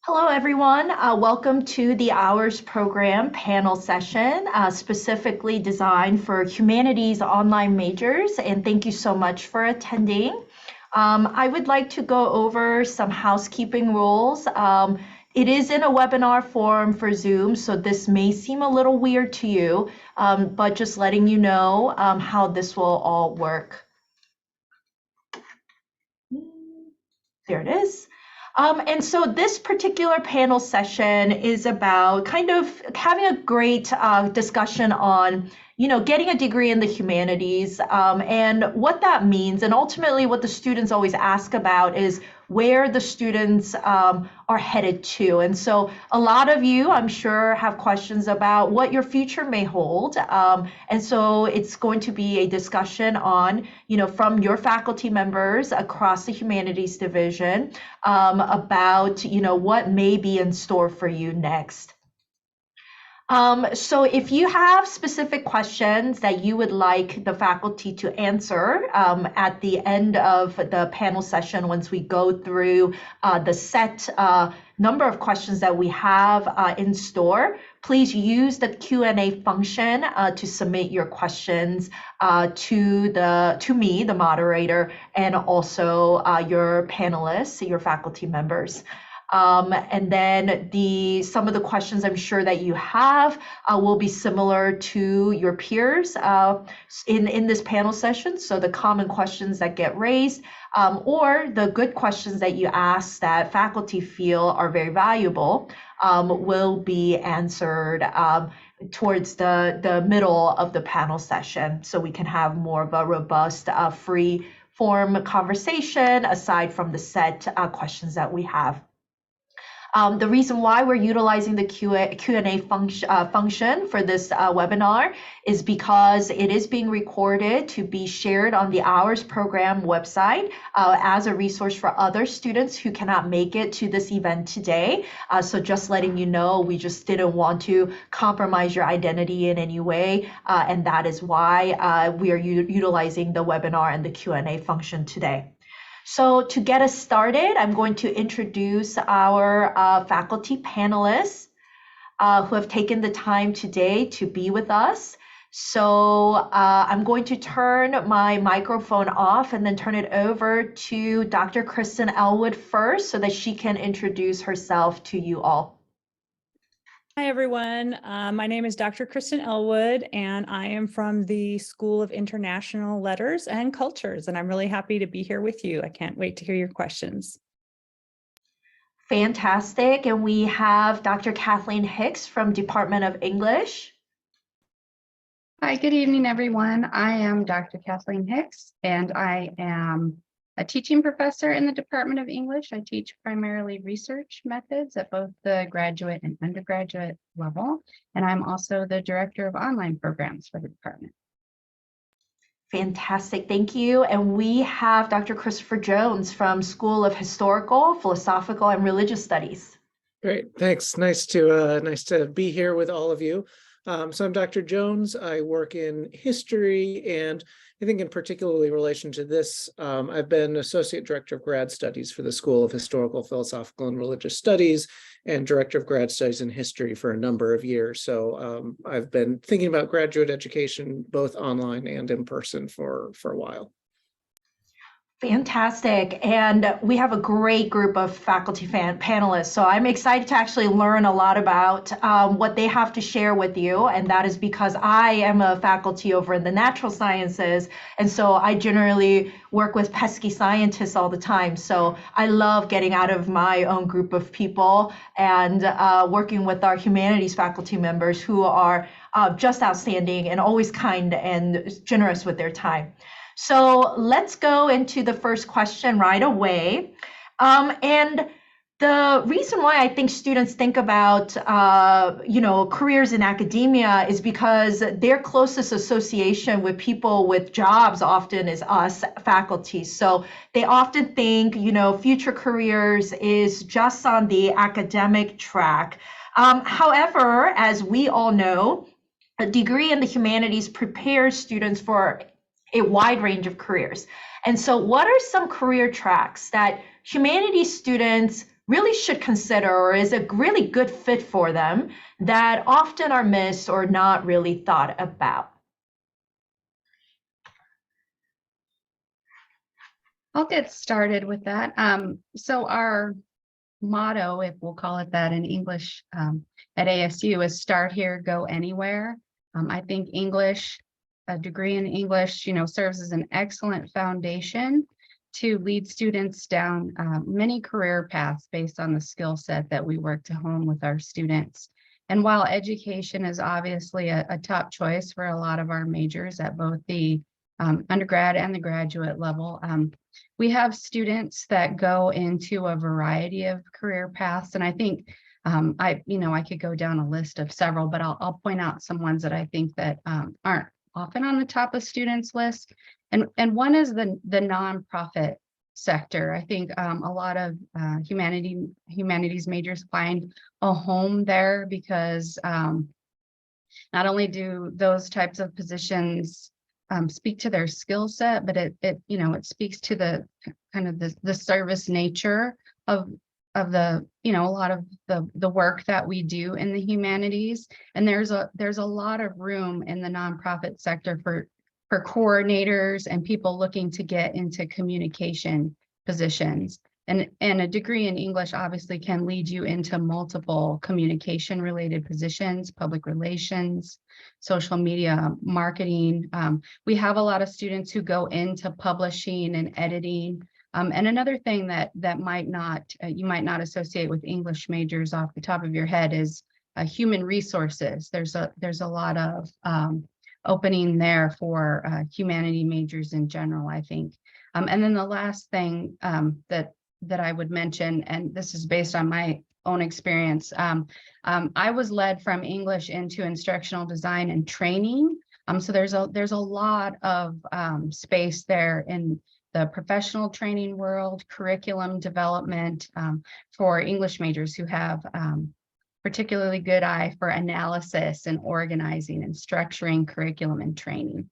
Hello, everyone. Welcome to the Hours Program panel session, specifically designed for humanities online majors, and thank you so much for attending. I would like to go over some housekeeping rules. It is in a webinar form for Zoom, so this may seem a little weird to you, but just letting you know how this will all work. There it is. And so this particular panel session is about kind of having a great discussion on, getting a degree in the humanities and what that means. And ultimately what the students always ask about is where the students are headed to. And so a lot of you, I'm sure, have questions about what your future may hold. And so it's going to be a discussion on, from your faculty members across the humanities division about, what may be in store for you next. So if you have specific questions that you would like the faculty to answer at the end of the panel session, once we go through the set number of questions that we have in store, please use the Q&A function to submit your questions to me, the moderator, and also your panelists, your faculty members. And then some of the questions I'm sure that you have will be similar to your peers in this panel session. So the common questions that get raised or the good questions that you ask that faculty feel are very valuable will be answered towards the middle of the panel session, so we can have more of a robust, free form conversation aside from the set questions that we have. The reason why we're utilizing the Q&A function for this webinar is because it is being recorded to be shared on the Hours Program website as a resource for other students who cannot make it to this event today. So just letting you know, we just didn't want to compromise your identity in any way, and that is why we are utilizing the webinar and the Q&A function today. So to get us started, I'm going to introduce our faculty panelists who have taken the time today to be with us. So I'm going to turn my microphone off and then turn it over to Dr. Kristin Elwood first so that she can introduce herself to you all. Hi, everyone. My name is Dr. Kristin Elwood, and I am from the School of International Letters and Cultures, and I'm really happy to be here with you. I can't wait to hear your questions. Fantastic. And we have Dr. Kathleen Hicks from Department of English. Hi, good evening, everyone. I am Dr. Kathleen Hicks, and I am a teaching professor in the Department of English. I teach primarily research methods at both the graduate and undergraduate level, and I'm also the director of online programs for the department. Fantastic, thank you. And we have Dr. Christopher Jones from School of Historical, Philosophical, and Religious Studies. Great, thanks. Nice to be here with all of you. So I'm Dr. Jones. I work in history, and I think in particularly relation to this, I've been Associate Director of Grad Studies for the School of Historical, Philosophical, and Religious Studies, and Director of Grad Studies in History for a number of years. So I've been thinking about graduate education, both online and in person for a while. Fantastic. And we have a great group of faculty panelists. So I'm excited to actually learn a lot about what they have to share with you. And that is because I am a faculty over in the natural sciences. And so I generally work with pesky scientists all the time. So I love getting out of my own group of people and working with our humanities faculty members who are just outstanding and always kind and generous with their time. So let's go into the first question right away. And the reason why I think students think about, careers in academia is because their closest association with people with jobs often is us, faculty. So they often think, future careers is just on the academic track. However, as we all know, a degree in the humanities prepares students for a wide range of careers. And so what are some career tracks that humanities students really should consider, or is a really good fit for them, that often are missed or not really thought about? I'll get started with that. So our motto, if we'll call it that in English, at ASU is start here, go anywhere. I think English, a degree in English, serves as an excellent foundation to lead students down many career paths based on the skill set that we work to hone with our students. And while education is obviously a top choice for a lot of our majors at both the undergrad and the graduate level, we have students that go into a variety of career paths. And I think I could go down a list of several, but I'll point out some ones that I think that aren't often on the top of students' list. And one is the nonprofit sector. I think a lot of humanities majors find a home there because not only do those types of positions speak to their skill set, but it speaks to the kind of the service nature of the a lot of the work that we do in the humanities. And there's a lot of room in the nonprofit sector for coordinators and people looking to get into communication positions. And a degree in English obviously can lead you into multiple communication related positions, public relations, social media, marketing. We have a lot of students who go into publishing and editing. And another thing that you might not associate with English majors off the top of your head is human resources. There's a lot of opening there for humanity majors in general, I think. And then the last thing that I would mention, and this is based on my own experience, I was led from English into instructional design and training. So there's a lot of space there in the professional training world, curriculum development for English majors who have particularly good eye for analysis and organizing and structuring curriculum and training.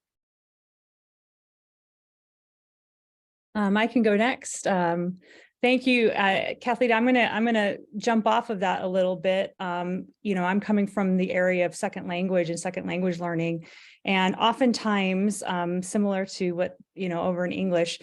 I can go next. Thank you, Kathleen. I'm gonna jump off of that a little bit. I'm coming from the area of second language and second language learning, and oftentimes, similar to what over in English,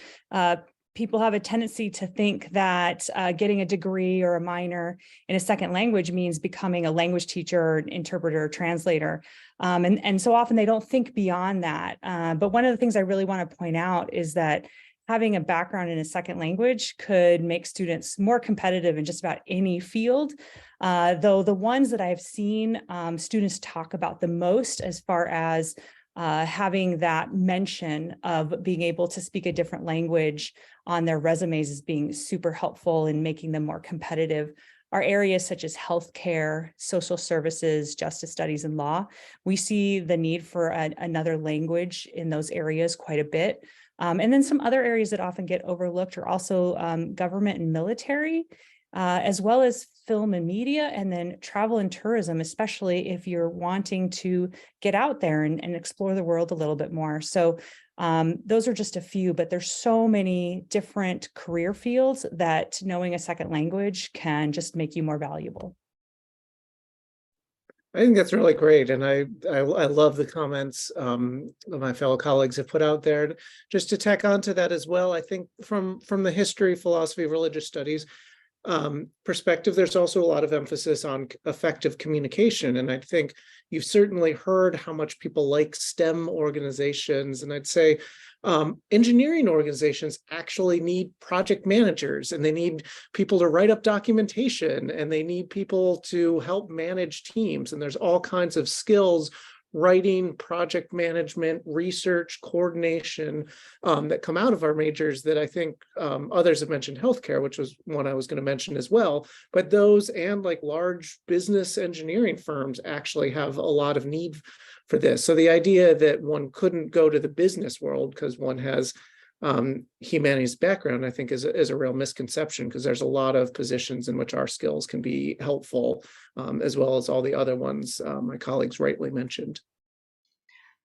people have a tendency to think that getting a degree or a minor in a second language means becoming a language teacher, interpreter, translator. And so often they don't think beyond that. But one of the things I really want to point out is that having a background in a second language could make students more competitive in just about any field. Though the ones that I've seen students talk about the most as far as having that mention of being able to speak a different language on their resumes as being super helpful in making them more competitive are areas such as healthcare, social services, justice studies, and law. We see the need for another language in those areas quite a bit. And then some other areas that often get overlooked are also government and military, as well as film and media, and then travel and tourism, especially if you're wanting to get out there and explore the world a little bit more. So those are just a few, but there's so many different career fields that knowing a second language can just make you more valuable. I think that's really great, and I love the comments my fellow colleagues have put out there. Just to tack on to that as well, I think from the history, philosophy, religious studies perspective, there's also a lot of emphasis on effective communication, and I think you've certainly heard how much people like STEM organizations, and I'd say engineering organizations actually need project managers, and they need people to write up documentation, and they need people to help manage teams. And there's all kinds of skills, writing, project management, research, coordination that come out of our majors that I think others have mentioned healthcare, which was one I was going to mention as well. But those and like large business engineering firms actually have a lot of need for this. So the idea that one couldn't go to the business world because one has humanities background, I think is a real misconception, because there's a lot of positions in which our skills can be helpful, as well as all the other ones my colleagues rightly mentioned.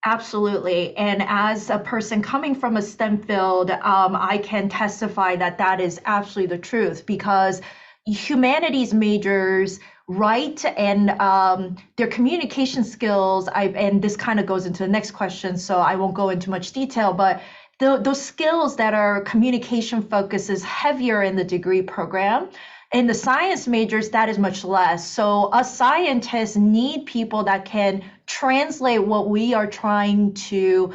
Absolutely. And as a person coming from a STEM field, I can testify that that is absolutely the truth, because humanities majors, right, and their communication skills, and this kind of goes into the next question, so I won't go into much detail, but those skills that are communication focused is heavier in the degree program. In the science majors, that is much less. So us scientists need people that can translate what we are trying to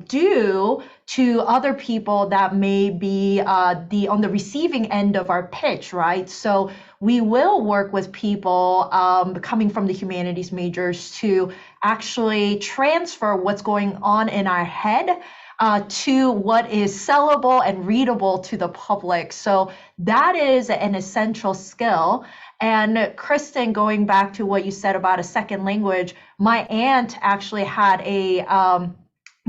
do to other people that may be on the receiving end of our pitch, right? So we will work with people coming from the humanities majors to actually transfer what's going on in our head to what is sellable and readable to the public. So that is an essential skill. And Kristin, going back to what you said about a second language, my aunt actually had a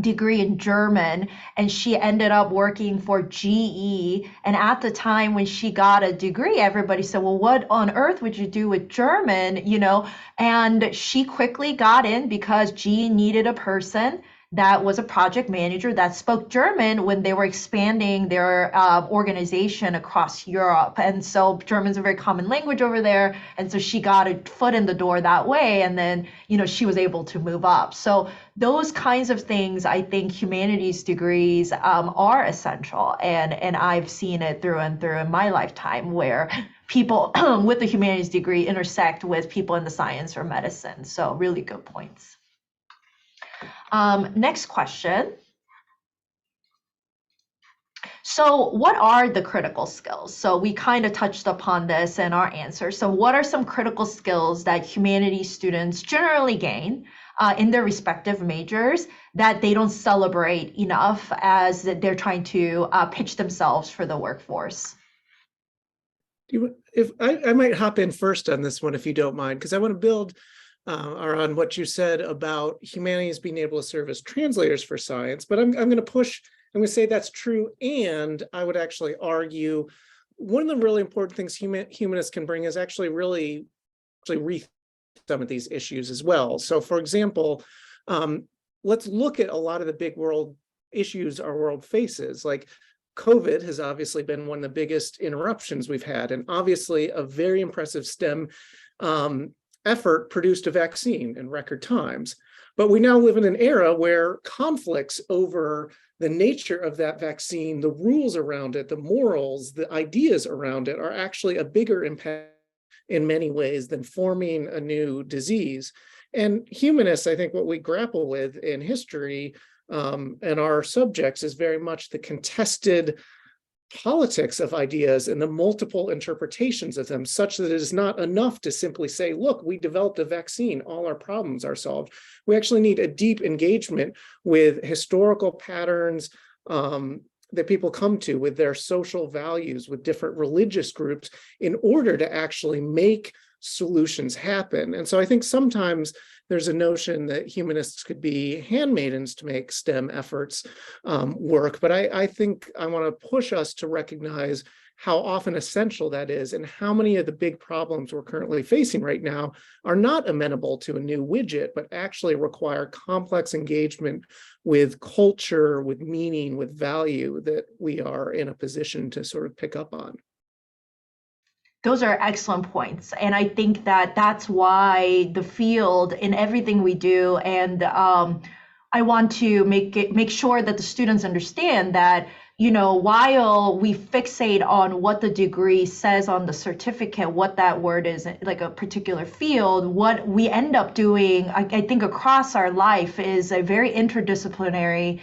degree in German, and she ended up working for GE. And at the time when she got a degree, everybody said, well, what on earth would you do with German? And she quickly got in because GE needed a person that was a project manager that spoke German when they were expanding their organization across Europe. And so German's a very common language over there. And so she got a foot in the door that way. And then, she was able to move up. So those kinds of things, I think humanities degrees are essential. And I've seen it through and through in my lifetime where people with a humanities degree intersect with people in the science or medicine. So really good points. Next question. So what are the critical skills? So we kind of touched upon this in our answer. So what are some critical skills that humanities students generally gain in their respective majors that they don't celebrate enough as they're trying to pitch themselves for the workforce? If I might hop in first on this one, if you don't mind, because I want to build on what you said about humanities being able to serve as translators for science, but I'm going to say that's true. And I would actually argue one of the really important things humanists can bring is actually really rethink some of these issues as well. So for example, let's look at a lot of the big world issues our world faces. Like COVID has obviously been one of the biggest interruptions we've had, and obviously a very impressive STEM effort produced a vaccine in record times. But we now live in an era where conflicts over the nature of that vaccine, the rules around it, the morals, the ideas around it are actually a bigger impact in many ways than forming a new disease. And humanists, I think what we grapple with in history and our subjects is very much the contested politics of ideas and the multiple interpretations of them, such that it is not enough to simply say, look, we developed a vaccine, all our problems are solved. We actually need a deep engagement with historical patterns that people come to, with their social values, with different religious groups, in order to actually make solutions happen. And so I think sometimes there's a notion that humanists could be handmaidens to make STEM efforts work. But I think I want to push us to recognize how often essential that is, and how many of the big problems we're currently facing right now are not amenable to a new widget, but actually require complex engagement with culture, with meaning, with value that we are in a position to sort of pick up on. Those are excellent points. And I think that that's why the field in everything we do, and I want to make sure that the students understand that, while we fixate on what the degree says on the certificate, what that word is, like a particular field, what we end up doing, I think across our life, is a very interdisciplinary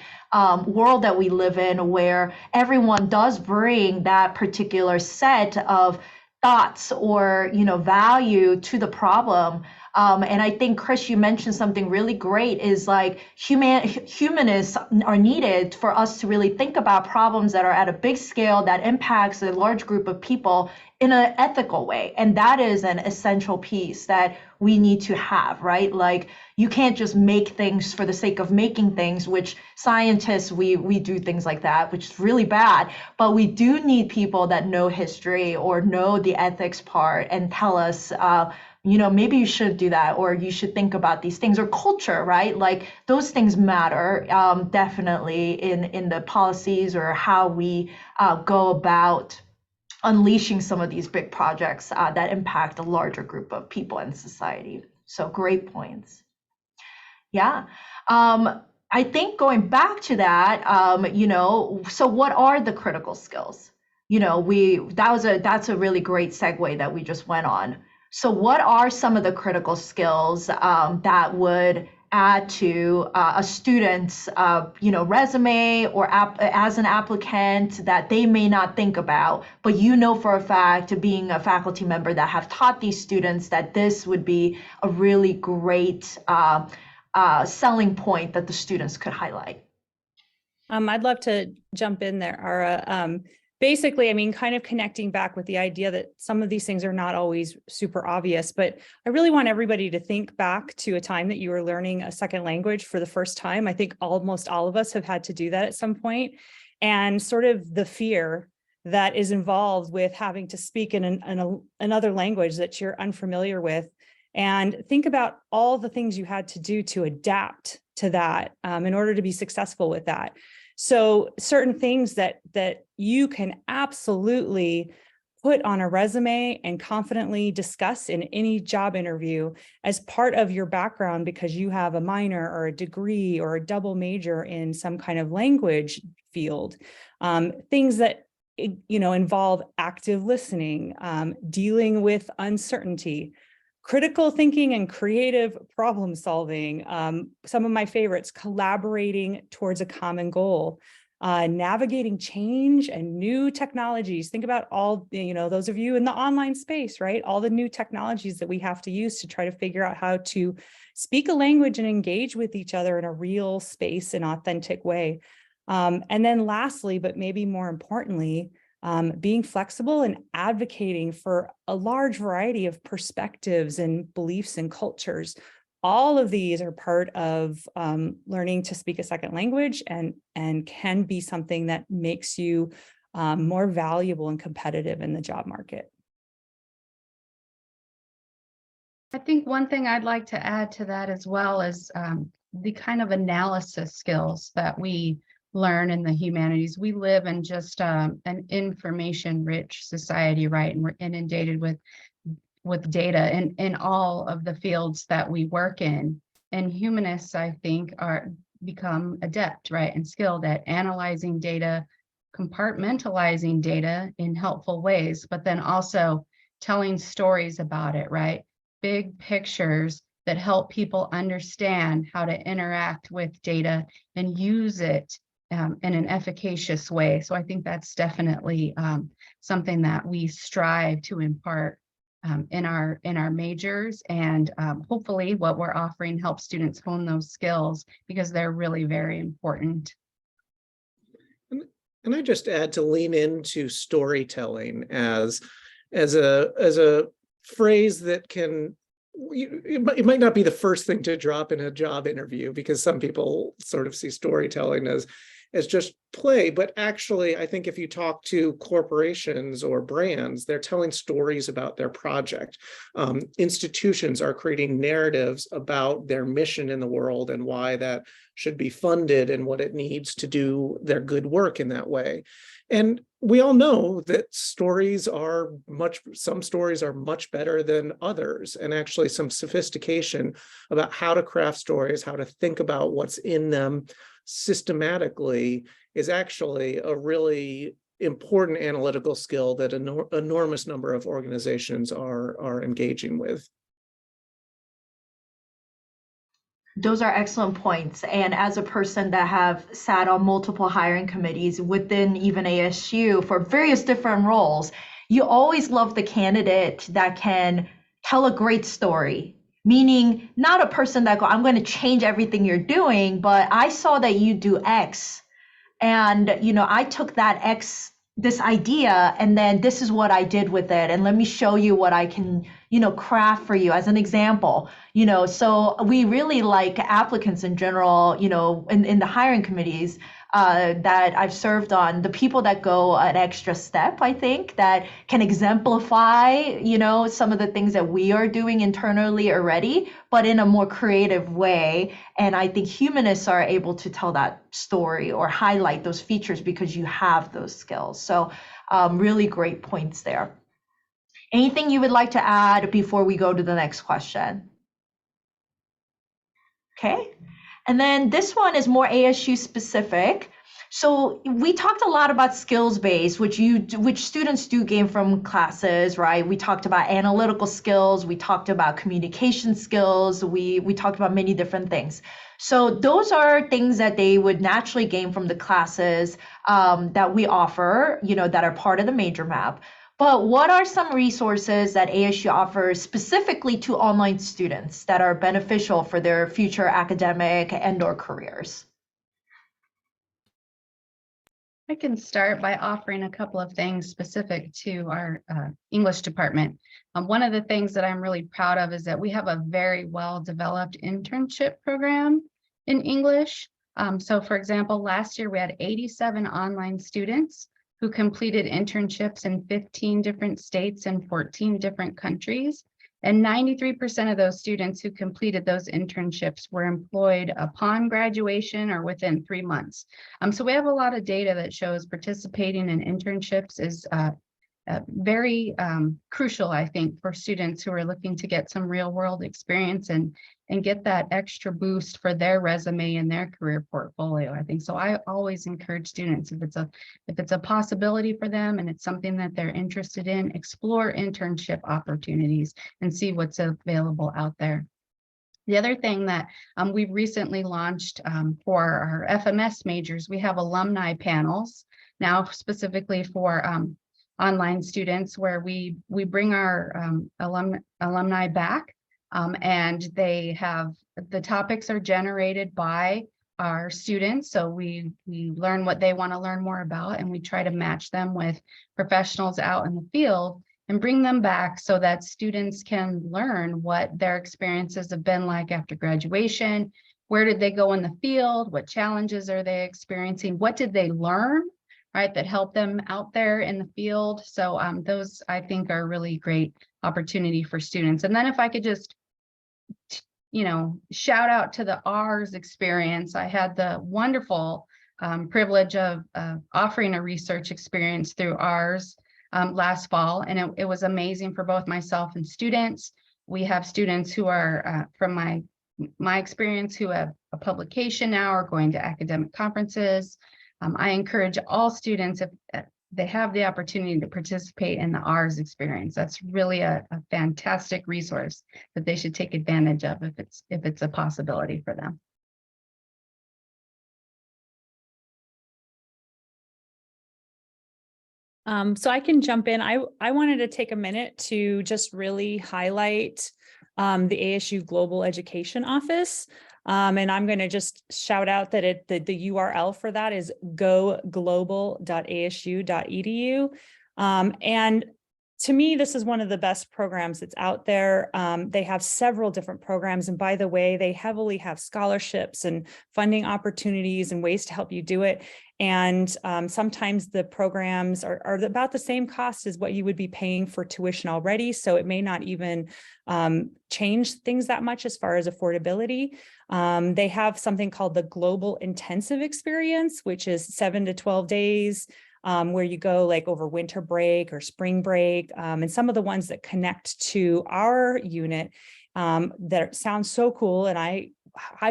world that we live in, where everyone does bring that particular set of thoughts or value to the problem. And I think, Chris, you mentioned something really great, is like humanists are needed for us to really think about problems that are at a big scale that impacts a large group of people in an ethical way. And that is an essential piece that we need to have, right? Like, you can't just make things for the sake of making things, which scientists, we do things like that, which is really bad. But we do need people that know history or know the ethics part and tell us, maybe you should do that, or you should think about these things, or culture, right? Like, those things matter definitely in the policies or how we go about unleashing some of these big projects that impact a larger group of people in society. So great points. Yeah. I think going back to that, so what are the critical skills? That's a really great segue that we just went on. So what are some of the critical skills that would add to a student's resume or as an applicant that they may not think about, but for a fact, being a faculty member that have taught these students, that this would be a really great selling point that the students could highlight? I'd love to jump in there, Ara. Basically, I mean, kind of connecting back with the idea that some of these things are not always super obvious, but I really want everybody to think back to a time that you were learning a second language for the first time. I think almost all of us have had to do that at some point, and sort of the fear that is involved with having to speak in another language that you're unfamiliar with. And think about all the things you had to do to adapt to that in order to be successful with that. So certain things that you can absolutely put on a resume and confidently discuss in any job interview as part of your background because you have a minor or a degree or a double major in some kind of language field. Things that involve active listening, dealing with uncertainty, critical thinking and creative problem solving. Some of my favorites: collaborating towards a common goal, navigating change and new technologies. Think about all, those of you in the online space, right? All the new technologies that we have to use to try to figure out how to speak a language and engage with each other in a real space and authentic way. And then lastly, but maybe more importantly, being flexible and advocating for a large variety of perspectives and beliefs and cultures. All of these are part of learning to speak a second language and can be something that makes you more valuable and competitive in the job market. I think one thing I'd like to add to that as well is the kind of analysis skills that we learn in the humanities. We live in just an information-rich society, right? And we're inundated with data in all of the fields that we work in. And humanists, I think, become adept, right, and skilled at analyzing data, compartmentalizing data in helpful ways, but then also telling stories about it, right? Big pictures that help people understand how to interact with data and use it in an efficacious way. So I think that's definitely something that we strive to impart in our majors, and hopefully what we're offering helps students hone those skills because they're really very important. And I just add to lean into storytelling as a phrase that can, it might not be the first thing to drop in a job interview, because some people sort of see storytelling as just play, but actually I think if you talk to corporations or brands, they're telling stories about their project. Institutions are creating narratives about their mission in the world and why that should be funded and what it needs to do their good work in that way. And we all know that some stories are much better than others, and actually some sophistication about how to craft stories, how to think about what's in them systematically is actually a really important analytical skill that an enormous number of organizations are engaging with. Those are excellent points. And as a person that have sat on multiple hiring committees within even ASU for various different roles, you always love the candidate that can tell a great story. Meaning not a person that I'm going to change everything you're doing, but I saw that you do X, and I took that X, this idea, and then this is what I did with it, and let me show you what I can craft for you as an example. So we really like applicants in general, in the hiring committees, that I've served on, the people that go an extra step, I think, that can exemplify, some of the things that we are doing internally already, but in a more creative way. And I think humanists are able to tell that story or highlight those features because you have those skills. So really great points there. Anything you would like to add before we go to the next question? Okay. And then this one is more ASU specific. So we talked a lot about skills-based, which students do gain from classes, right? We talked about analytical skills, we talked about communication skills, we talked about many different things. So those are things that they would naturally gain from the classes that we offer, that are part of the major map. But what are some resources that ASU offers specifically to online students that are beneficial for their future academic and/or careers? I can start by offering a couple of things specific to our English department. One of the things that I'm really proud of is that we have a very well-developed internship program in English. So for example, last year we had 87 online students who completed internships in 15 different states and 14 different countries. And 93% of those students who completed those internships were employed upon graduation or within 3 months. So we have a lot of data that shows participating in internships is very crucial, I think, for students who are looking to get some real world experience and get that extra boost for their resume and their career portfolio. I think so. I always encourage students, if it's a possibility for them and it's something that they're interested in, explore internship opportunities and see what's available out there. The other thing that we've recently launched for our FMS majors, we have alumni panels now specifically for online students, where we bring our alumni back, and the topics are generated by our students. So we learn what they want to learn more about, and we try to match them with professionals out in the field and bring them back so that students can learn what their experiences have been like after graduation. Where did they go in the field? What challenges are they experiencing? What did they learn, right, that helped them out there in the field? So those, I think, are really great opportunity for students. And then if I could just, shout out to the R's experience. I had the wonderful privilege of offering a research experience through R's last fall, and it was amazing for both myself and students. We have students who are from my experience who have a publication now or going to academic conferences. I encourage all students, if they have the opportunity, to participate in the R's experience. That's really a fantastic resource that they should take advantage of if it's a possibility for them. So I can jump in. I wanted to take a minute to just really highlight the ASU Global Education Office. And I'm going to just shout out that the URL for that is goglobal.asu.edu. And to me, this is one of the best programs that's out there. They have several different programs. And by the way, they heavily have scholarships and funding opportunities and ways to help you do it. And sometimes the programs are about the same cost as what you would be paying for tuition already. So it may not even change things that much as far as affordability. They have something called the Global Intensive Experience, which is 7 to 12 days. Where you go like over winter break or spring break, and some of the ones that connect to our unit that sound so cool. And I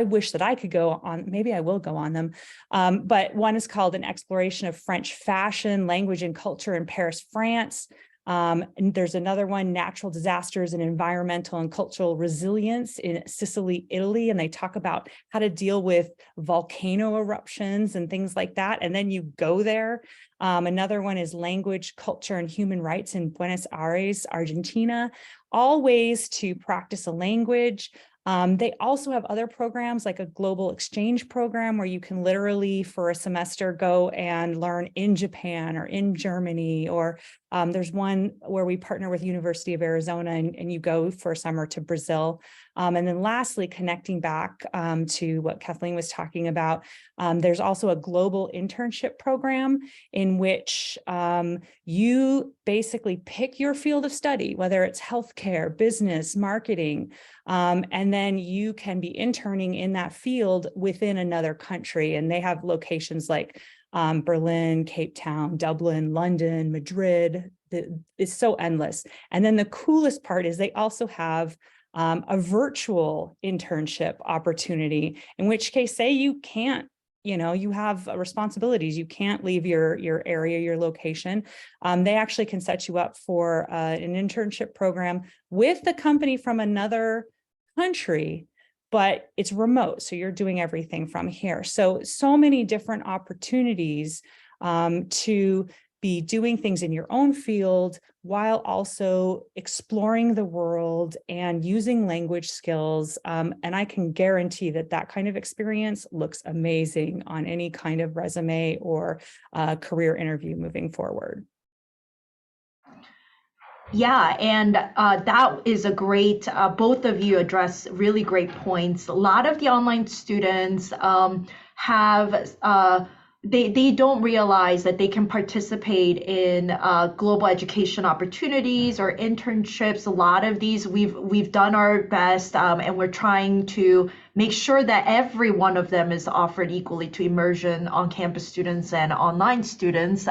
wish that I could go on, maybe I will go on them. But one is called An Exploration of French Fashion, Language and Culture in Paris, France. And there's another one, Natural Disasters and Environmental and Cultural Resilience in Sicily, Italy. And they talk about how to deal with volcano eruptions and things like that. And then you go there. Another one is Language, Culture, and Human Rights in Buenos Aires, Argentina. All ways to practice a language. They also have other programs like a global exchange program where you can literally for a semester go and learn in Japan or in Germany, or there's one where we partner with University of Arizona and you go for a summer to Brazil. And then lastly, connecting back to what Kathleen was talking about, there's also a global internship program in which you basically pick your field of study, whether it's healthcare, business, marketing, and then you can be interning in that field within another country. And they have locations like Berlin, Cape Town, Dublin, London, Madrid. It's so endless. And then the coolest part is they also have a virtual internship opportunity, in which case, say you can't, you have responsibilities, you can't leave your area, your location. They actually can set you up for an internship program with the company from another country, but it's remote. So you're doing everything from here. So many different opportunities to be doing things in your own field while also exploring the world and using language skills. And I can guarantee that that kind of experience looks amazing on any kind of resume or career interview moving forward. Yeah, and that is a great, both of you address really great points. A lot of the online students have, they don't realize that they can participate in global education opportunities or internships. A lot of these we've done our best, and we're trying to make sure that every one of them is offered equally to immersion on-campus students and online students.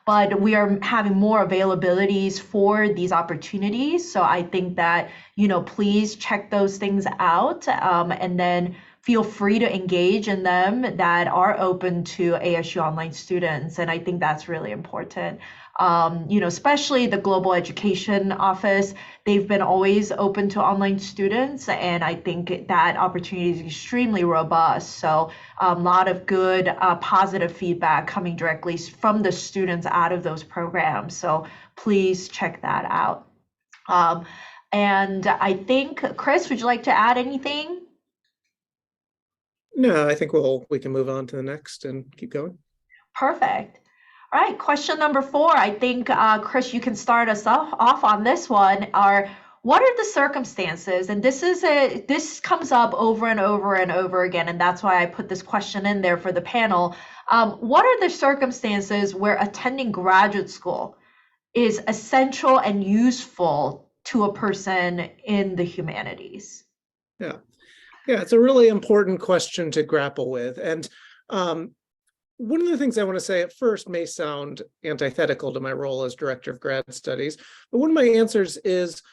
But we are having more availabilities for these opportunities. So I think that, please check those things out, and then feel free to engage in them that are open to ASU online students. And I think that's really important. Especially the Global Education Office, they've been always open to online students. And I think that opportunity is extremely robust. So a lot of good positive feedback coming directly from the students out of those programs. So please check that out. And I think, Chris, would you like to add anything? No, I think we can move on to the next and keep going. Perfect. All right, question number 4. I think, Chris, you can start us off on this one. What are the circumstances? And this comes up over and over and over again, and that's why I put this question in there for the panel. What are the circumstances where attending graduate school is essential and useful to a person in the humanities? Yeah, it's a really important question to grapple with. And one of the things I want to say at first may sound antithetical to my role as director of grad studies, but one of my answers is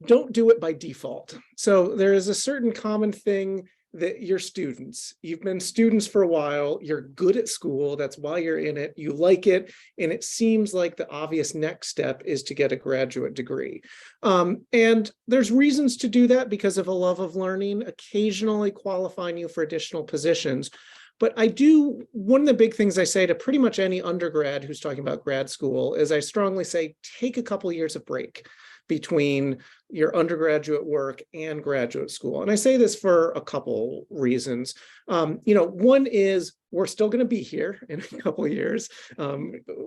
don't do it by default. So there is a certain common thing that you're students. You've been students for a while, you're good at school, that's why you're in it, you like it, and it seems like the obvious next step is to get a graduate degree. And there's reasons to do that because of a love of learning, occasionally qualifying you for additional positions. But one of the big things I say to pretty much any undergrad who's talking about grad school is I strongly say, take a couple years of break between your undergraduate work and graduate school. And I say this for a couple reasons. One is we're still going to be here in a couple of years.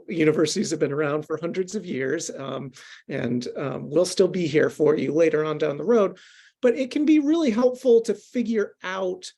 Universities have been around for hundreds of years, and we'll still be here for you later on down the road. But it can be really helpful to figure out,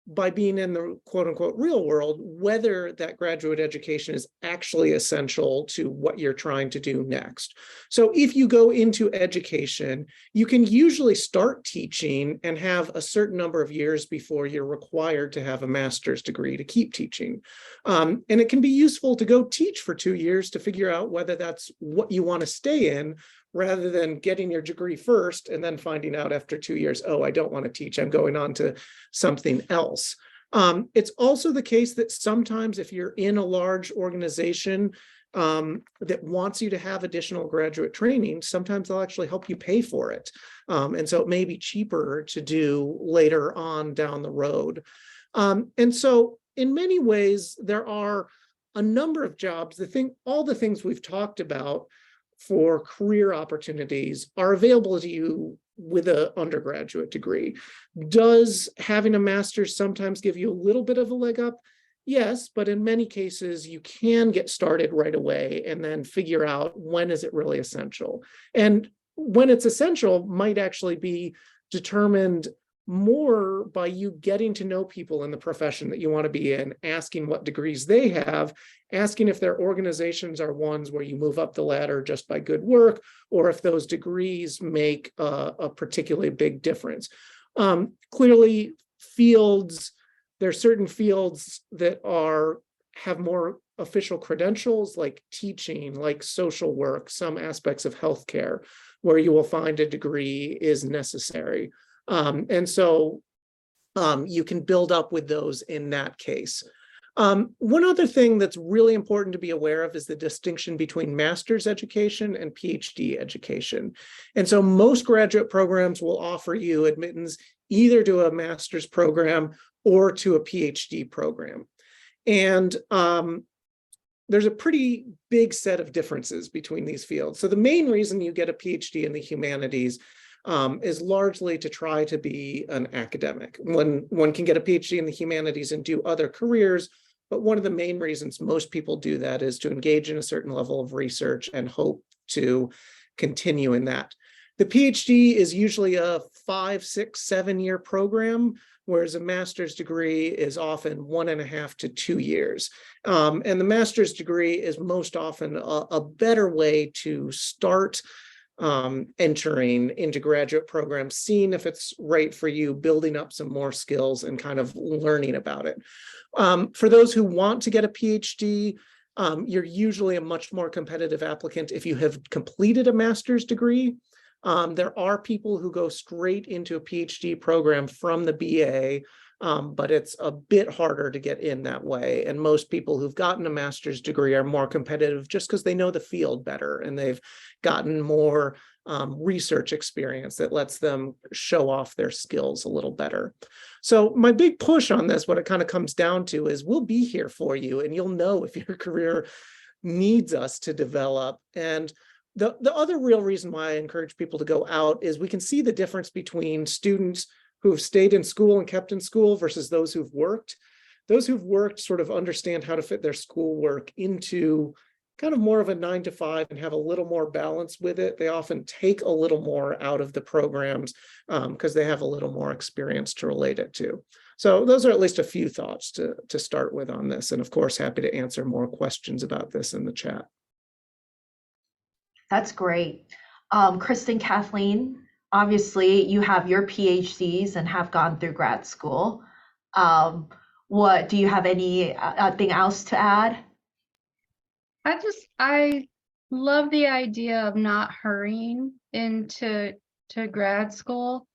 by being in the quote unquote real world, whether that graduate education is actually essential to what you're trying to do next. So if you go into education, you can usually start teaching and have a certain number of years before you're required to have a master's degree to keep teaching. And it can be useful to go teach for 2 years to figure out whether that's what you want to stay in, rather than getting your degree first and then finding out after 2 years, oh, I don't want to teach, I'm going on to something else. It's also the case that sometimes if you're in a large organization that wants you to have additional graduate training, sometimes they'll actually help you pay for it. And so it may be cheaper to do later on down the road. And so in many ways, there are a number of jobs. All the things we've talked about for career opportunities are available to you with an undergraduate degree. Does having a master's sometimes give you a little bit of a leg up? Yes, but in many cases, you can get started right away and then figure out when is it really essential. And when it's essential might actually be determined more by you getting to know people in the profession that you want to be in, asking what degrees they have, asking if their organizations are ones where you move up the ladder just by good work, or if those degrees make a particularly big difference. Clearly, there are certain fields that have more official credentials, like teaching, like social work, some aspects of healthcare, where you will find a degree is necessary. And so you can build up with those in that case. One other thing that's really important to be aware of is the distinction between master's education and PhD education. And so most graduate programs will offer you admittance either to a master's program or to a PhD program. And there's a pretty big set of differences between these fields. So the main reason you get a PhD in the humanities is largely to try to be an academic. One can get a PhD in the humanities and do other careers, but one of the main reasons most people do that is to engage in a certain level of research and hope to continue in that. The PhD is usually a 5, 6, 7-year program, whereas a master's degree is often 1.5 to 2 years. And the master's degree is most often a better way to start entering into graduate programs, seeing if it's right for you, building up some more skills and kind of learning about it. For those who want to get a PhD, you're usually a much more competitive applicant if you have completed a master's degree. There are people who go straight into a PhD program from the BA, but it's a bit harder to get in that way. And most people who've gotten a master's degree are more competitive just because they know the field better and they've gotten more research experience that lets them show off their skills a little better. So my big push on this, what it kind of comes down to is we'll be here for you and you'll know if your career needs us to develop. And the other real reason why I encourage people to go out is we can see the difference between students who have stayed in school and kept in school versus those who've worked. Those who've worked sort of understand how to fit their schoolwork into kind of more of a 9 to 5 and have a little more balance with it. They often take a little more out of the programs because they have a little more experience to relate it to. So those are at least a few thoughts to start with on this. And of course, happy to answer more questions about this in the chat. That's great. Kristin, Kathleen, obviously you have your PhDs and have gone through grad school. What do you have anything else to add? I love the idea of not hurrying into grad school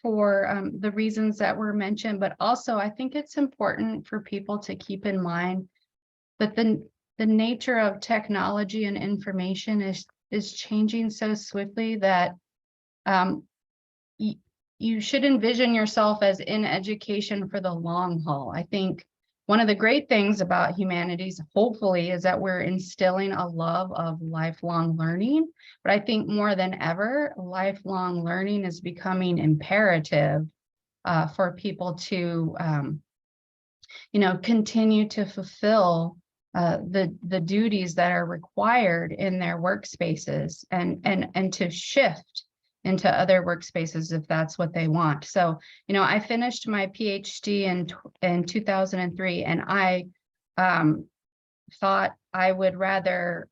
for the reasons that were mentioned, but also I think it's important for people to keep in mind that the nature of technology and information is changing so swiftly that you should envision yourself as in education for the long haul. I think one of the great things about humanities, hopefully, is that we're instilling a love of lifelong learning. But I think more than ever, lifelong learning is becoming imperative for people to, continue to fulfill the duties that are required in their workspaces and to shift into other workspaces if that's what they want. So, I finished my PhD in 2003, and I thought I would rather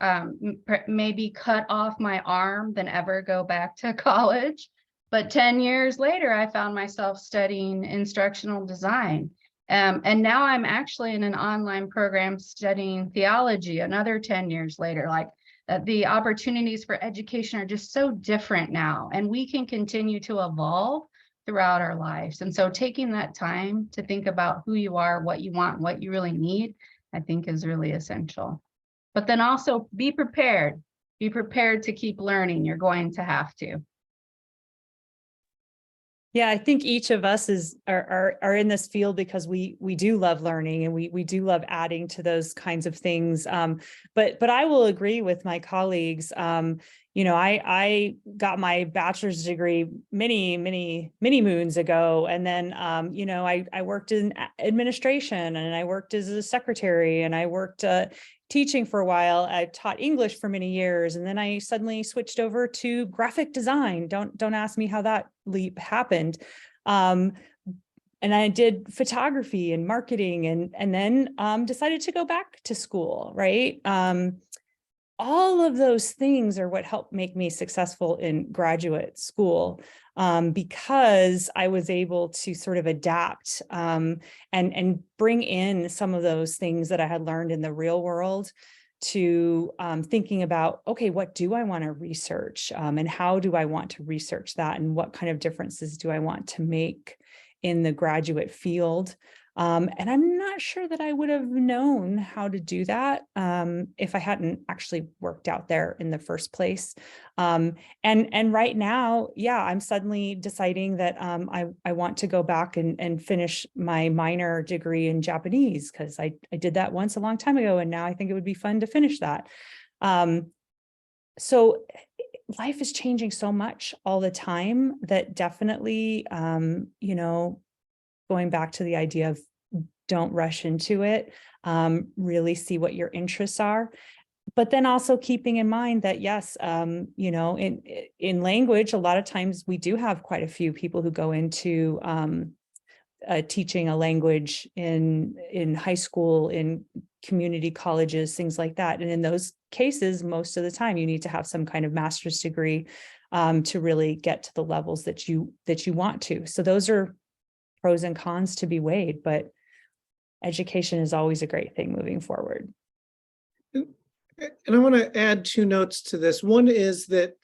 maybe cut off my arm than ever go back to college. But 10 years later, I found myself studying instructional design. And now I'm actually in an online program studying theology another 10 years later. Like, the opportunities for education are just so different now, and we can continue to evolve throughout our lives. And so taking that time to think about who you are, what you want, what you really need, I think is really essential. But then also be prepared to keep learning. You're going to have to. Yeah, I think each of us are in this field because we do love learning and we do love adding to those kinds of things. But I will agree with my colleagues. I got my bachelor's degree many moons ago, and then I worked in administration, and I worked as a secretary, and I worked teaching for a while. I taught English for many years, and then I suddenly switched over to graphic design. Don't ask me how that leap happened. And I did photography and marketing, and then decided to go back to school, right? All of those things are what helped make me successful in graduate school, because I was able to sort of adapt and bring in some of those things that I had learned in the real world to thinking about, okay, what do I want to research, and how do I want to research that, and what kind of differences do I want to make in the graduate field. And I'm not sure that I would have known how to do that if I hadn't actually worked out there in the first place. And right now, yeah, I'm suddenly deciding that I want to go back and finish my minor degree in Japanese, because I did that once a long time ago, and now I think it would be fun to finish that. So life is changing so much all the time that definitely, you know, going back to the idea of don't rush into it, really see what your interests are. But then also keeping in mind that, yes, you know, in language, a lot of times we do have quite a few people who go into teaching a language in high school, in community colleges, things like that. And in those cases, most of the time, you need to have some kind of master's degree to really get to the levels that you want to. So those are pros and cons to be weighed, but education is always a great thing moving forward. And I want to add two notes to this. One is that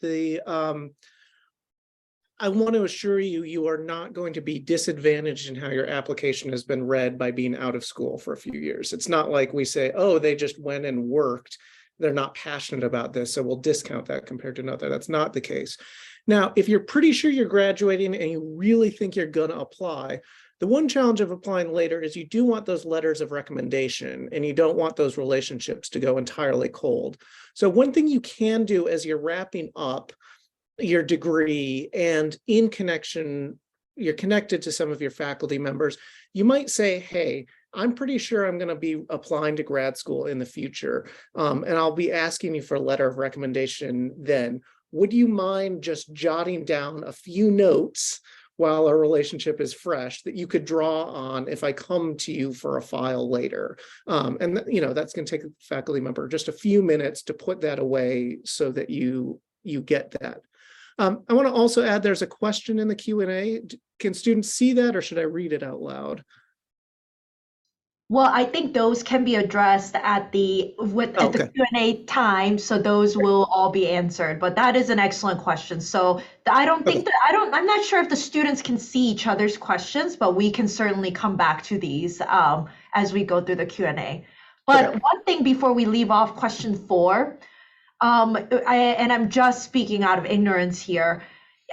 I want to assure you, you are not going to be disadvantaged in how your application has been read by being out of school for a few years. It's not like we say, oh, they just went and worked. They're not passionate about this, so we'll discount that compared to another. That's not the case. Now, if you're pretty sure you're graduating and you really think you're going to apply, the one challenge of applying later is you do want those letters of recommendation, and you don't want those relationships to go entirely cold. So one thing you can do as you're wrapping up your degree and in connection, you're connected to some of your faculty members, you might say, hey, I'm pretty sure I'm going to be applying to grad school in the future, and I'll be asking you for a letter of recommendation then. Would you mind just jotting down a few notes while our relationship is fresh that you could draw on if I come to you for a file later? And you know, that's going to take a faculty member just a few minutes to put that away so that you get that. I want to also add, there's a question in the Q&A. Can students see that, or should I read it out loud? Well, I think those can be addressed at the Q&A time, so those will all be answered. But that is an excellent question. So I don't think I'm not sure if the students can see each other's questions, but we can certainly come back to these as we go through the Q&A. But one thing before we leave off question 4, and I'm just speaking out of ignorance here,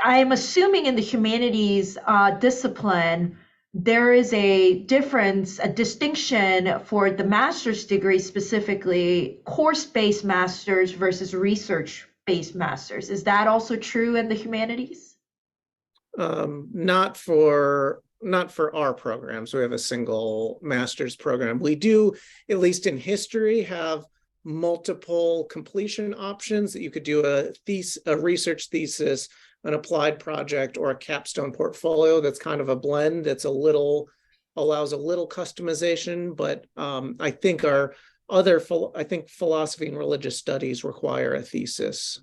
I am assuming in the humanities discipline, there is a difference, a distinction for the master's degree, specifically course-based master's versus research-based master's. Is that also true in the humanities? Not for our program. So we have a single master's program. We do, at least in history, have multiple completion options that you could do a research thesis, an applied project, or a capstone portfolio. That's kind of a blend. That's allows a little customization, but I think philosophy and religious studies require a thesis.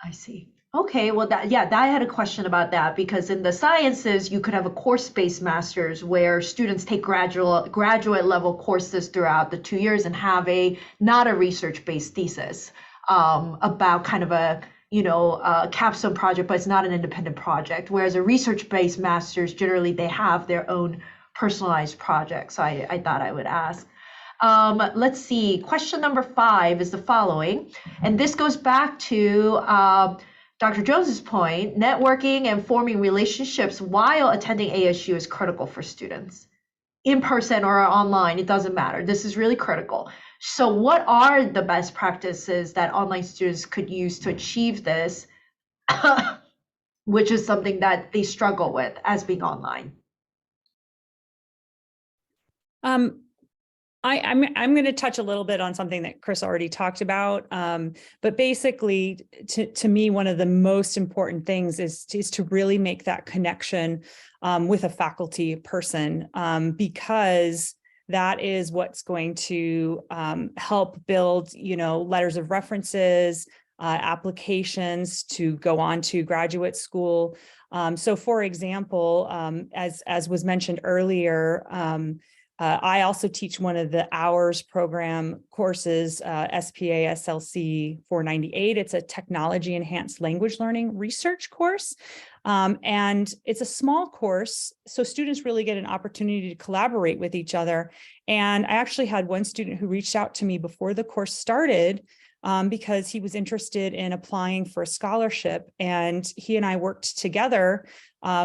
I see. Okay, well, that I had a question about that, because in the sciences, you could have a course-based master's where students take graduate level courses throughout the 2 years and have not a research-based thesis about kind of a capstone project, but it's not an independent project. Whereas a research-based master's, generally they have their own personalized projects. So I thought I would ask. Let's see, question number 5 is the following, and this goes back to Dr. Jones's point: networking and forming relationships while attending ASU is critical for students. In person or online, it doesn't matter. This is really critical. So what are the best practices that online students could use to achieve this, which is something that they struggle with as being online? I'm going to touch a little bit on something that Chris already talked about, but basically, to me, one of the most important things is to really make that connection with a faculty person, because that is what's going to help build, letters of references, applications to go on to graduate school. So, for example, as was mentioned earlier. I also teach one of the hours program courses, SPA SLC 498. It's a technology enhanced language learning research course. And it's a small course, so students really get an opportunity to collaborate with each other. And I actually had one student who reached out to me before the course started because he was interested in applying for a scholarship. And he and I worked together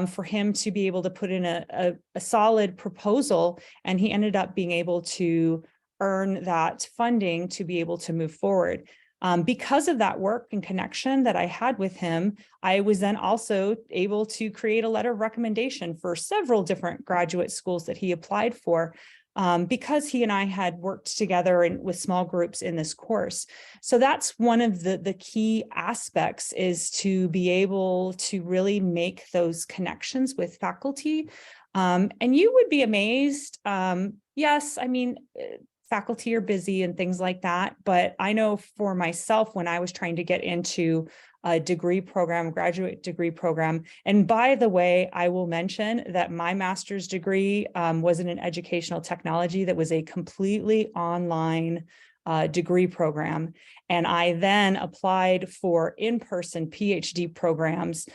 for him to be able to put in a solid proposal. And he ended up being able to earn that funding to be able to move forward. Because of that work and connection that I had with him, I was then also able to create a letter of recommendation for several different graduate schools that he applied for. Because he and I had worked together with small groups in this course. So that's one of the key aspects, is to be able to really make those connections with faculty. And you would be amazed. Yes, I mean, faculty are busy and things like that. But I know for myself, when I was trying to get into a degree program, graduate degree program. And by the way, I will mention that my master's degree was in an educational technology that was a completely online degree program. And I then applied for in-person PhD programs.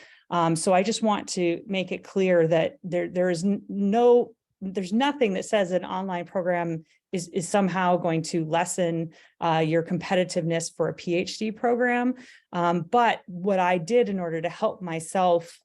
So I just want to make it clear that there's nothing that says an online program is somehow going to lessen your competitiveness for a PhD program. But what I did in order to help myself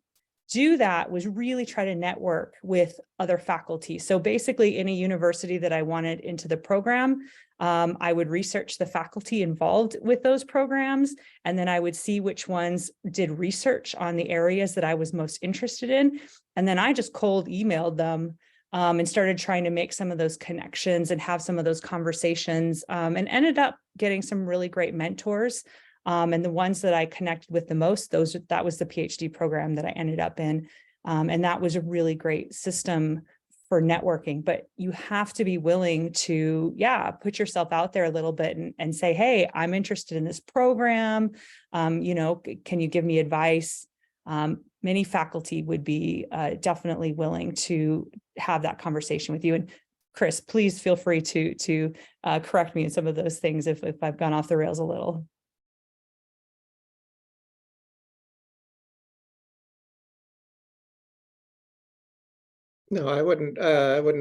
do that was really try to network with other faculty. So basically, in a university that I wanted into the program, I would research the faculty involved with those programs, and then I would see which ones did research on the areas that I was most interested in. And then I just cold emailed them and started trying to make some of those connections and have some of those conversations, and ended up getting some really great mentors. And the ones that I connected with the most, that was the PhD program that I ended up in. And that was a really great system for networking. But you have to be willing to, put yourself out there a little bit and say, hey, I'm interested in this program. Can you give me advice? Many faculty would be definitely willing to have that conversation with you. And Chris, please feel free to correct me in some of those things if I've gone off the rails a little. No, I wouldn't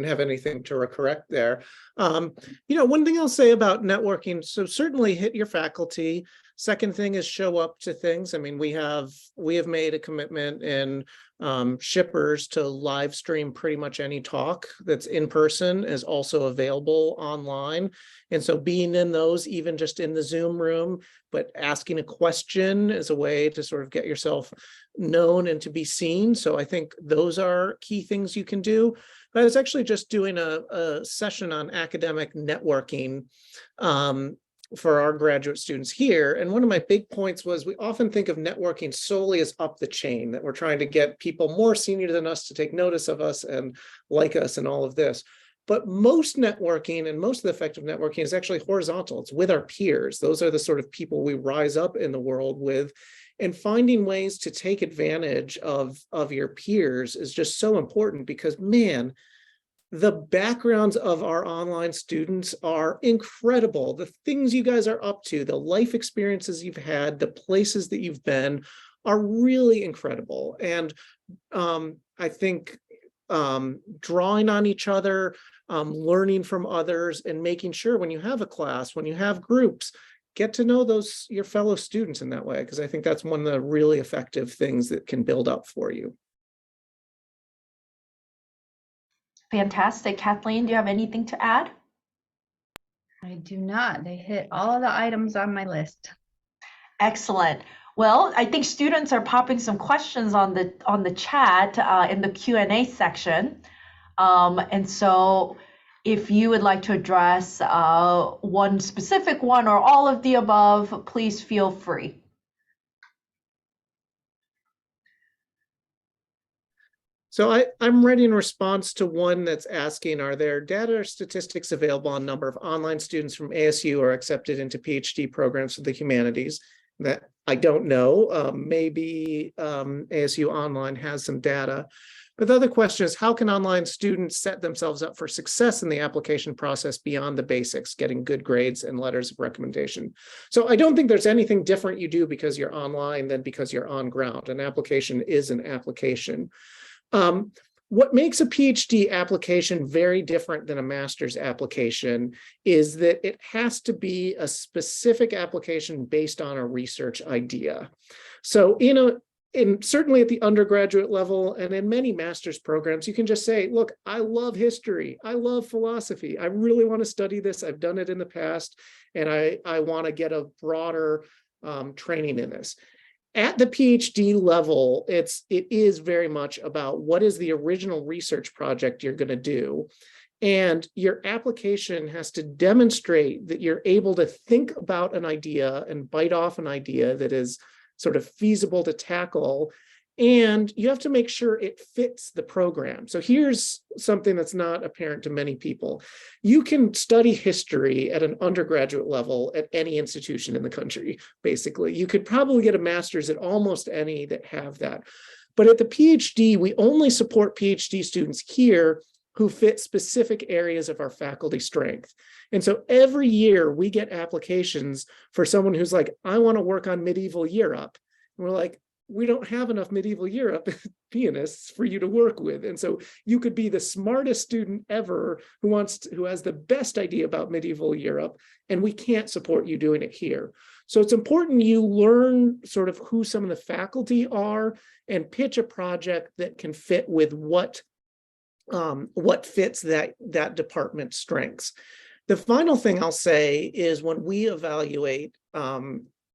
have anything to correct there. One thing I'll say about networking, so certainly hit your faculty. Second thing is show up to things. I mean, we have made a commitment in shippers to live stream pretty much any talk that's in person is also available online. And so being in those, even just in the Zoom room, but asking a question is a way to sort of get yourself known and to be seen. So I think those are key things you can do. But I was actually just doing a session on academic networking for our graduate students here. And one of my big points was we often think of networking solely as up the chain, that we're trying to get people more senior than us to take notice of us and like us and all of this. But most networking and most of the effective networking is actually horizontal. It's with our peers. Those are the sort of people we rise up in the world with. And finding ways to take advantage of your peers is just so important because, man, the backgrounds of our online students are incredible. The things you guys are up to, the life experiences you've had, the places that you've been are really incredible. And I think drawing on each other, learning from others, and making sure when you have a class, when you have groups, get to know your fellow students in that way, because I think that's one of the really effective things that can build up for you. Fantastic. Kathleen, do you have anything to add? I do not. They hit all the items on my list. Excellent. Well, I think students are popping some questions on the chat in the Q&A section. And so if you would like to address one specific one or all of the above, please feel free. So I'm writing in response to one that's asking, are there data or statistics available on number of online students from ASU are accepted into PhD programs of the humanities? That I don't know. Maybe ASU Online has some data. But the other question is, how can online students set themselves up for success in the application process beyond the basics, getting good grades and letters of recommendation? So I don't think there's anything different you do because you're online than because you're on ground. An application is an application. What makes a PhD application very different than a master's application is that it has to be a specific application based on a research idea. So certainly at the undergraduate level and in many master's programs, you can just say, look, I love history. I love philosophy. I really want to study this. I've done it in the past, and I want to get a broader training in this. At the PhD level, it is very much about what is the original research project you're going to do. And your application has to demonstrate that you're able to think about an idea and bite off an idea that is sort of feasible to tackle. And you have to make sure it fits the program. So here's something that's not apparent to many people. You can study history at an undergraduate level at any institution in the country, basically. You could probably get a master's at almost any that have that. But at the PhD, we only support PhD students here who fit specific areas of our faculty strength. And so every year we get applications for someone who's like, I want to work on medieval Europe. And we're like, we don't have enough medieval Europe pianists for you to work with. And so you could be the smartest student ever who has the best idea about medieval Europe, and we can't support you doing it here. So it's important you learn sort of who some of the faculty are and pitch a project that can fit with what fits that department's strengths. The final thing I'll say is when we evaluate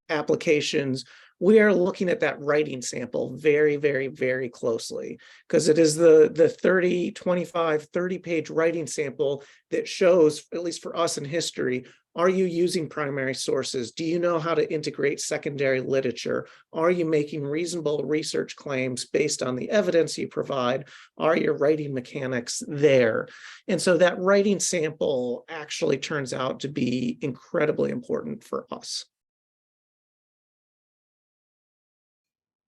applications, we are looking at that writing sample very, very, very closely, because it is the 30, 25, 30-page writing sample that shows, at least for us in history, are you using primary sources? Do you know how to integrate secondary literature? Are you making reasonable research claims based on the evidence you provide? Are your writing mechanics there? And so that writing sample actually turns out to be incredibly important for us.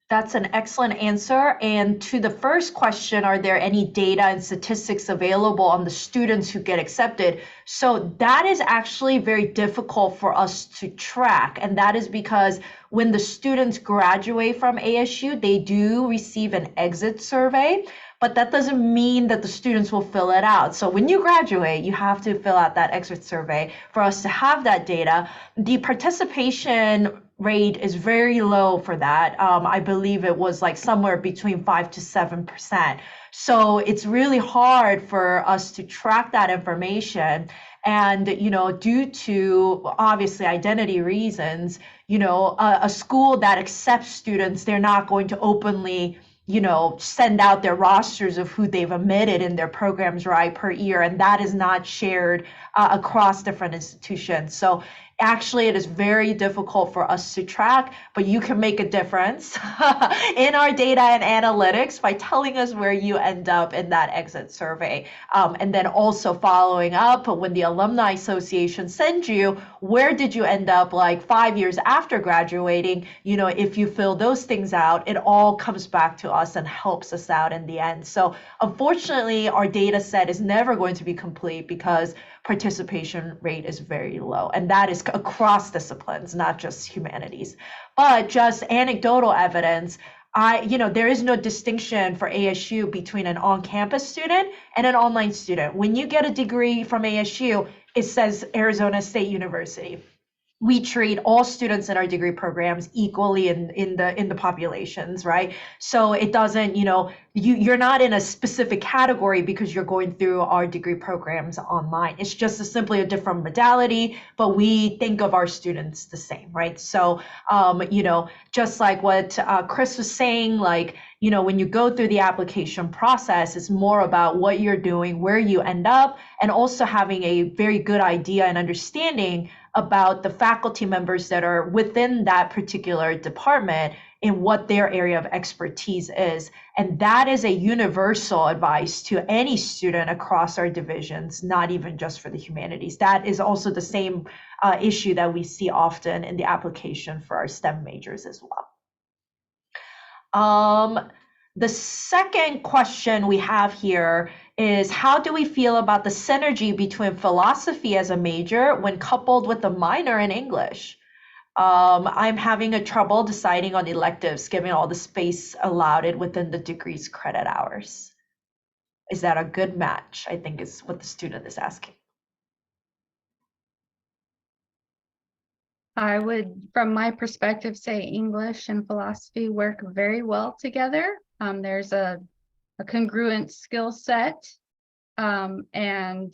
That's an excellent answer. And to the first question, are there any data and statistics available on the students who get accepted? So that is actually very difficult for us to track. And that is because when the students graduate from ASU, they do receive an exit survey, but that doesn't mean that the students will fill it out. So when you graduate, you have to fill out that exit survey for us to have that data. The participation rate is very low for that. I believe it was like somewhere between 5 to 7%. So it's really hard for us to track that information. And, due to obviously identity reasons, a school that accepts students, they're not going to openly send out their rosters of who they've admitted in their programs, right, per year. And that is not shared across different institutions. So actually, it is very difficult for us to track, but you can make a difference in our data and analytics by telling us where you end up in that exit survey. And then also following up when the Alumni Association sends you, where did you end up like 5 years after graduating? If you fill those things out, it all comes back to us and helps us out in the end. So unfortunately, our data set is never going to be complete because participation rate is very low, and that is across disciplines, not just humanities. But just anecdotal evidence, there is no distinction for ASU between an on-campus student and an online student. When you get a degree from ASU, it says Arizona State University. we treat all students in our degree programs equally in the populations, right? So it doesn't, you're not in a specific category because you're going through our degree programs online. It's just simply a different modality, but we think of our students the same, right? So, just like what Chris was saying, like, when you go through the application process, it's more about what you're doing, where you end up, and also having a very good idea and understanding about the faculty members that are within that particular department and what their area of expertise is. And that is a universal advice to any student across our divisions, not even just for the humanities. That is also the same issue that we see often in the application for our STEM majors as well. The second question we have here is, how do we feel about the synergy between philosophy as a major when coupled with a minor in English? I'm having a trouble deciding on electives given all the space allowed within the degree's credit hours. Is that a good match? I think is what the student is asking. I would, from my perspective, say English and philosophy work very well together. There's a congruent skill set, and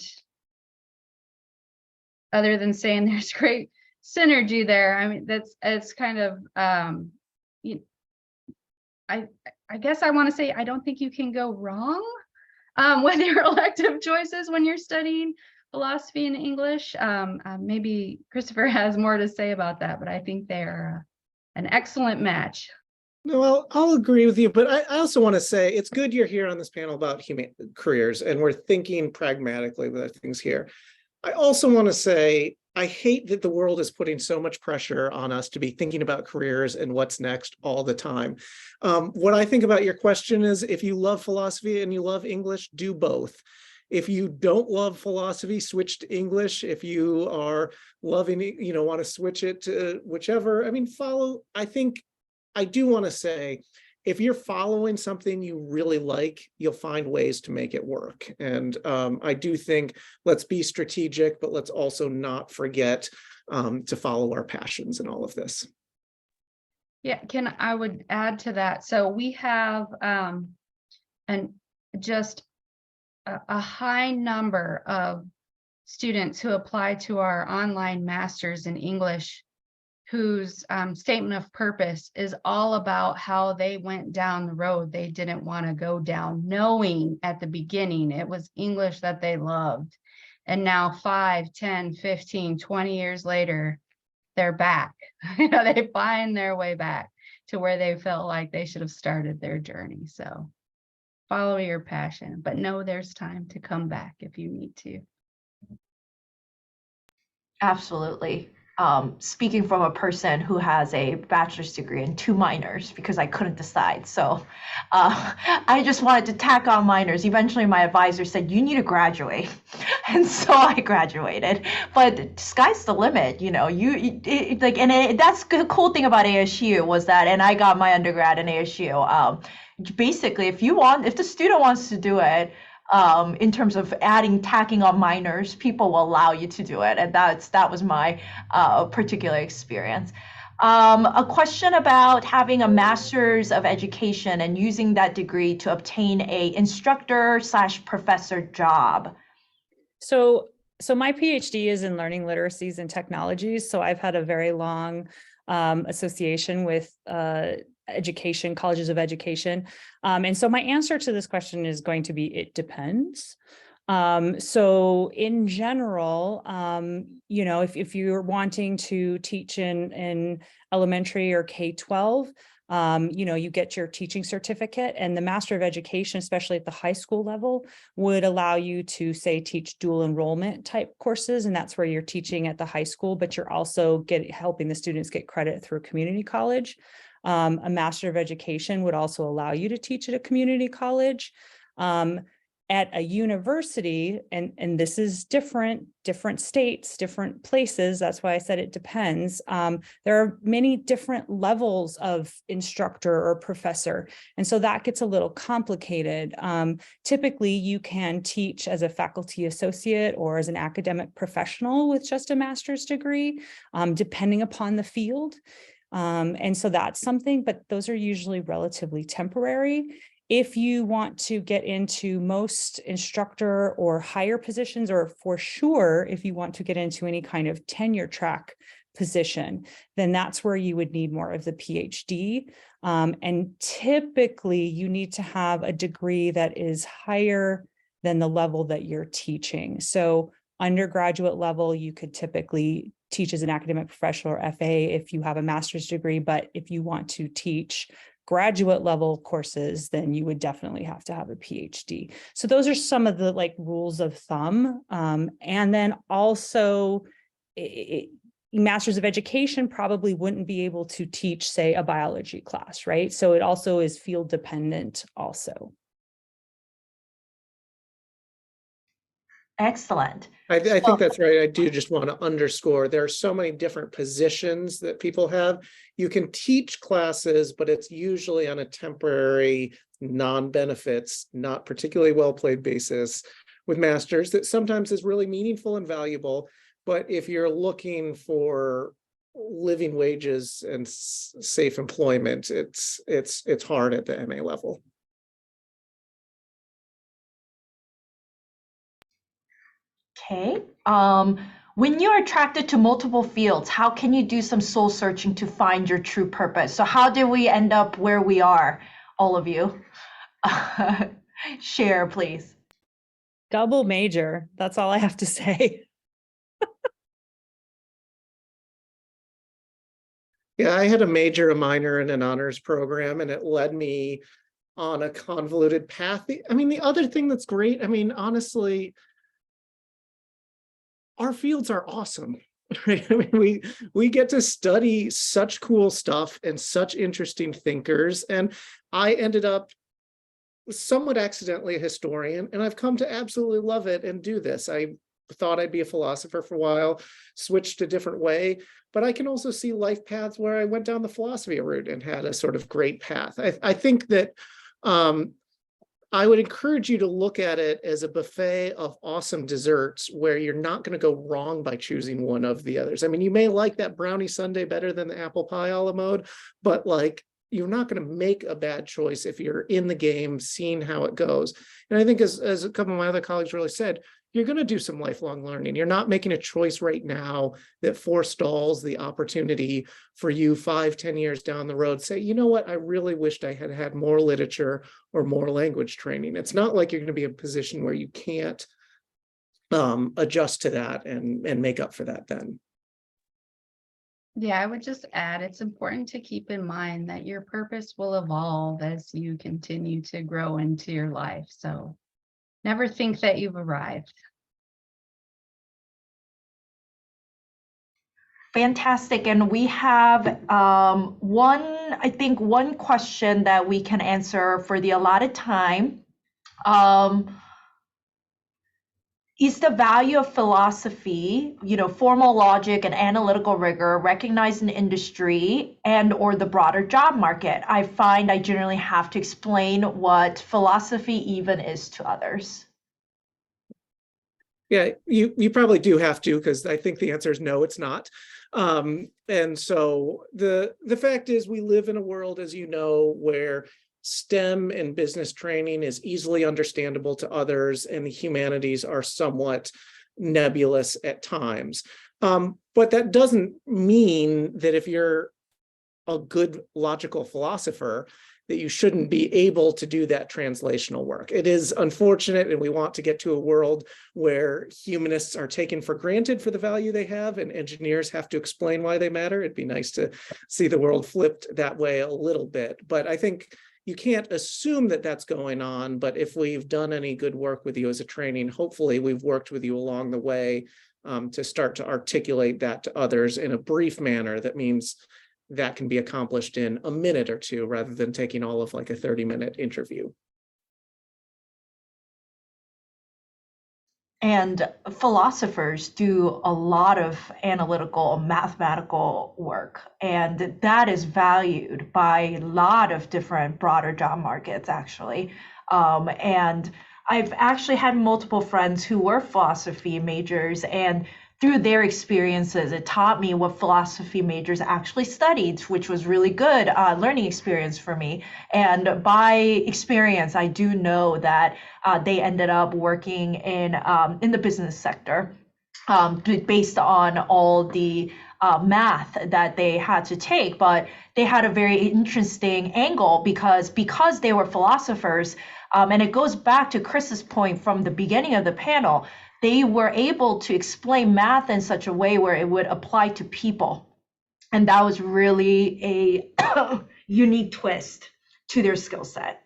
other than saying there's great synergy there, I mean, it's kind of, I guess I want to say I don't think you can go wrong with your elective choices when you're studying philosophy and English. Maybe Christopher has more to say about that, but I think they're an excellent match. No, I'll agree with you, but I also want to say it's good you're here on this panel about careers, and we're thinking pragmatically with things here. I also want to say I hate that the world is putting so much pressure on us to be thinking about careers and what's next all the time. What I think about your question is, if you love philosophy and you love English, do both. If you don't love philosophy, switch to English. If you are loving it, want to switch it to whichever, follow. I do want to say, if you're following something you really like, you'll find ways to make it work. And I do think, let's be strategic, but let's also not forget to follow our passions in all of this. Yeah, I would add to that. So we have just a high number of students who apply to our online masters in English, whose statement of purpose is all about how they went down the road they didn't want to go down, knowing at the beginning it was English that they loved. And now 5, 10, 15, 20 years later, they're back. They find their way back to where they felt like they should have started their journey. So follow your passion, but know there's time to come back if you need to. Absolutely. Speaking from a person who has a bachelor's degree and 2 minors, because I couldn't decide. So I just wanted to tack on minors. Eventually my advisor said, you need to graduate. And so I graduated, but sky's the limit, that's the cool thing about ASU was that, and I got my undergrad in ASU. Basically, if the student wants to do it, in terms of tacking on minors, people will allow you to do it. And that was my particular experience. A question about having a master's of education and using that degree to obtain a instructor/professor job. So my PhD is in learning literacies and technologies. So I've had a very long association with education, colleges of education. And so my answer to this question is going to be, it depends. So in general, if you're wanting to teach in elementary or K-12, you get your teaching certificate, and the Master of Education, especially at the high school level, would allow you to, say, teach dual enrollment type courses. And that's where you're teaching at the high school, but you're also helping the students get credit through a community college. A Master of Education would also allow you to teach at a community college. at a university, and this is different states, different places. That's why I said it depends. There are many different levels of instructor or professor. And so that gets a little complicated. Typically, you can teach as a faculty associate or as an academic professional with just a master's degree, depending upon the field. And so that's something, but those are usually relatively temporary. If you want to get into most instructor or higher positions, or for sure, if you want to get into any kind of tenure track position, then that's where you would need more of the PhD. And typically you need to have a degree that is higher than the level that you're teaching. So undergraduate level, you could typically teach as an academic professional or FA if you have a master's degree, but if you want to teach graduate level courses, then you would definitely have to have a PhD. So those are some of the like rules of thumb. And then also Masters of Education probably wouldn't be able to teach, say, a biology class, right? So it also is field dependent also. Excellent. I think that's right. I do just want to underscore there are so many different positions that people have. You can teach classes, but it's usually on a temporary, non-benefits, not particularly well-paid basis with masters that sometimes is really meaningful and valuable. But if you're looking for living wages and safe employment, it's hard at the MA level. Okay. When you're attracted to multiple fields, how can you do some soul searching to find your true purpose? So how did we end up where we are, all of you? Share, please. Double major. That's all I have to say. Yeah, I had a major, a minor, and an honors program, and it led me on a convoluted path. I mean, the other thing that's great, I mean, honestly, our fields are awesome, right? I mean, we get to study such cool stuff and such interesting thinkers. And I ended up somewhat accidentally a historian, and I've come to absolutely love it and do this. I thought I'd be a philosopher for a while, switched a different way, but I can also see life paths where I went down the philosophy route and had a sort of great path. I think that I would encourage you to look at it as a buffet of awesome desserts where you're not going to go wrong by choosing one of the others. I mean, you may like that brownie sundae better than the apple pie a la mode, but like, you're not going to make a bad choice if you're in the game, seeing how it goes. And I think as a couple of my other colleagues really said, you're going to do some lifelong learning. You're not making a choice right now that forestalls the opportunity for you 5-10 years down the road. Say, you know what, I really wished I had had more literature or more language training. It's not like you're going to be in a position where you can't adjust to that and make up for that then. Yeah, I would just add, it's important to keep in mind that your purpose will evolve as you continue to grow into your life. So never think that you've arrived. Fantastic. And we have one question that we can answer for the allotted time. Is the value of philosophy, formal logic and analytical rigor recognized in industry and or the broader job market? I find I generally have to explain what philosophy even is to others. Yeah, you probably do have to, because I think the answer is no, it's not. And so the fact is we live in a world, as you know, where STEM and business training is easily understandable to others, and the humanities are somewhat nebulous at times. But that doesn't mean that if you're a good logical philosopher, that you shouldn't be able to do that translational work. It is unfortunate, and we want to get to a world where humanists are taken for granted for the value they have, and engineers have to explain why they matter. It'd be nice to see the world flipped that way a little bit. But I think you can't assume that that's going on. But if we've done any good work with you as a training, hopefully we've worked with you along the way to start to articulate that to others in a brief manner. That means that can be accomplished in a minute or two rather than taking all of like a 30-minute interview. And philosophers do a lot of analytical, mathematical work, and that is valued by a lot of different broader job markets, actually. And I've actually had multiple friends who were philosophy majors, and through their experiences, it taught me what philosophy majors actually studied, which was really good learning experience for me. And by experience, I do know that they ended up working in the business sector based on all the math that they had to take. But they had a very interesting angle because they were philosophers, and it goes back to Chris's point from the beginning of the panel. They were able to explain math in such a way where it would apply to people. And that was really a unique twist to their skill set.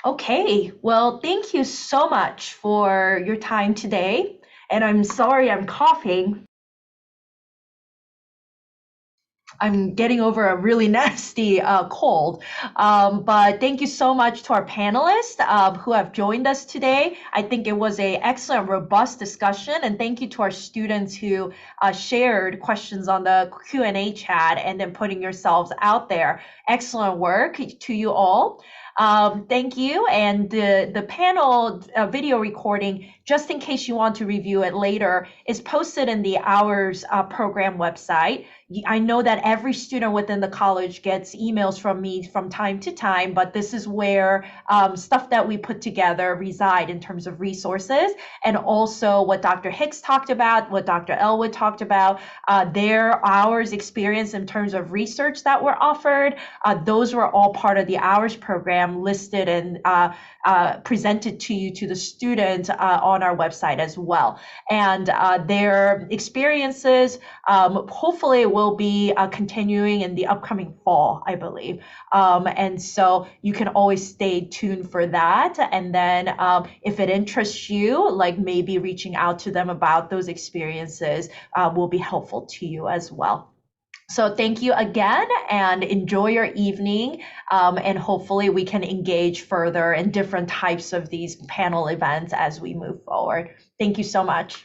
Okay, well, thank you so much for your time today. And I'm sorry I'm coughing. I'm getting over a really nasty cold. But thank you so much to our panelists who have joined us today. I think it was an excellent, robust discussion. And thank you to our students who shared questions on the Q&A chat and then putting yourselves out there. Excellent work to you all. Thank you. And the panel video recording, just in case you want to review it later, is posted in the Hours program website. I know that every student within the college gets emails from me from time to time, but this is where stuff that we put together reside in terms of resources, and also what Dr. Hicks talked about, what Dr. Elwood talked about, their Hours experience in terms of research that were offered. Those were all part of the Hours program listed and presented to you, to the student on our website as well. And their experiences hopefully will be continuing in the upcoming fall, I believe. And so you can always stay tuned for that. And then if it interests you, like maybe reaching out to them about those experiences will be helpful to you as well. So thank you again, and enjoy your evening. And hopefully we can engage further in different types of these panel events as we move forward. Thank you so much.